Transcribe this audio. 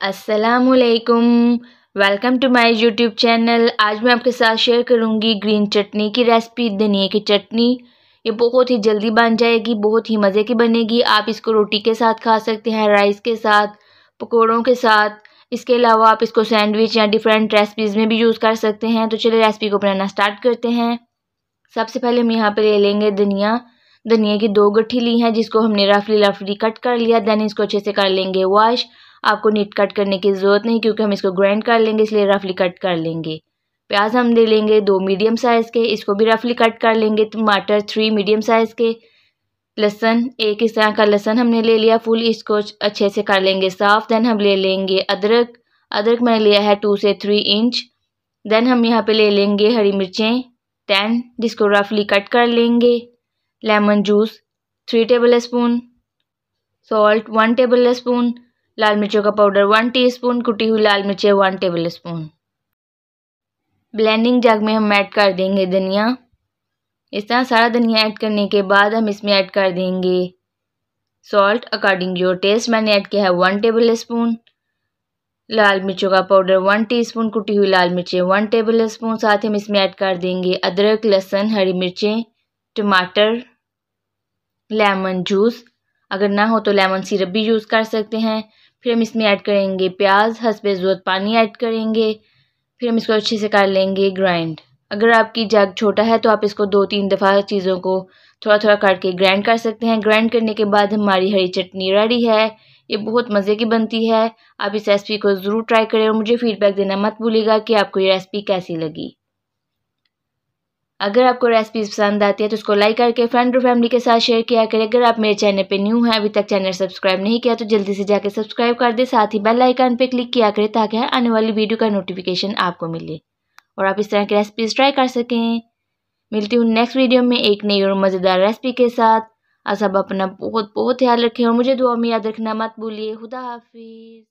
अस्सलाम वालेकुम, welcome to my YouTube channel. आज मैं आपके साथ शेयर करूंगी ग्रीन चटनी की रेसिपी, धनिया की चटनी। ये बहुत ही जल्दी बन जाएगी, बहुत ही मज़े की बनेगी। आप इसको रोटी के साथ खा सकते हैं, राइस के साथ, पकौड़ों के साथ। इसके अलावा आप इसको सैंडविच या डिफरेंट रेसिपीज़ में भी यूज़ कर सकते हैं। तो चलिए रेसिपी को बनाना स्टार्ट करते हैं। सबसे पहले हम यहाँ पर ले लेंगे धनिया की 2 गट्ठी ली हैं, जिसको हमने रफली कट कर लिया। देन इसको अच्छे से कर लेंगे वॉश। आपको नीट कट करने की ज़रूरत नहीं, क्योंकि हम इसको ग्राइंड कर लेंगे, इसलिए रफली कट कर लेंगे। प्याज हम ले लेंगे 2 मीडियम साइज़ के, इसको भी रफली कट कर लेंगे। टमाटर 3 मीडियम साइज़ के। लहसुन 1 इस तरह का लहसुन हमने ले लिया फुल, इसको अच्छे से कर लेंगे साफ़। देन हम ले लेंगे अदरक मैंने लिया है 2 से 3 इंच। देन हम यहाँ पे ले लेंगे हरी मिर्चें 10, जिसको रफली कट कर लेंगे। Lemon juice 3 tablespoon, salt 1 tablespoon, लाल मिर्चों का पाउडर 1 टीस्पून, कुटी हुई लाल मिर्चें 1 टेबल स्पून। ब्लेंडिंग जग में हम ऐड कर देंगे धनिया। इस तरह सारा धनिया ऐड करने के बाद हम इसमें ऐड कर देंगे सॉल्ट अकॉर्डिंग योर टेस्ट। मैंने ऐड किया है 1 टेबल स्पून। लाल मिर्चों का पाउडर 1 टीस्पून, कुटी हुई लाल मिर्चें 1 टेबल स्पून। साथ ही हम इसमें ऐड कर देंगे अदरक, लहसुन, हरी मिर्चें, टमाटर, लेमन जूस। अगर ना हो तो लेमन सिरप भी यूज़ कर सकते हैं। फिर हम इसमें ऐड करेंगे प्याज, हस्बे ज़रूरत पानी ऐड करेंगे। फिर हम इसको अच्छे से कर लेंगे ग्राइंड। अगर आपकी जग छोटा है तो आप इसको 2-3 दफ़ा चीज़ों को थोड़ा थोड़ा करके ग्राइंड कर सकते हैं। ग्राइंड करने के बाद हमारी हरी चटनी रेडी है। ये बहुत मज़े की बनती है। आप इस रेसिपी को ज़रूर ट्राई करें और मुझे फीडबैक देना मत भूलिएगा कि आपको ये रेसिपी कैसी लगी। अगर आपको रेसिपी पसंद आती है तो उसको लाइक करके फ्रेंड और फैमिली के साथ शेयर किया करें। अगर आप मेरे चैनल पे न्यू हैं, अभी तक चैनल सब्सक्राइब नहीं किया, तो जल्दी से जाकर सब्सक्राइब कर दें। साथ ही बेल आइकन पे क्लिक किया करें, ताकि आने वाली वीडियो का नोटिफिकेशन आपको मिले और आप इस तरह की रेसिपीज़ ट्राई कर सकें। मिलती हूँ नेक्स्ट वीडियो में एक नई और मज़ेदार रेसिपी के साथ। आप सब अपना बहुत बहुत ख्याल रखें और मुझे दुआ में याद रखना मत भूलिए। खुदा हाफिज़।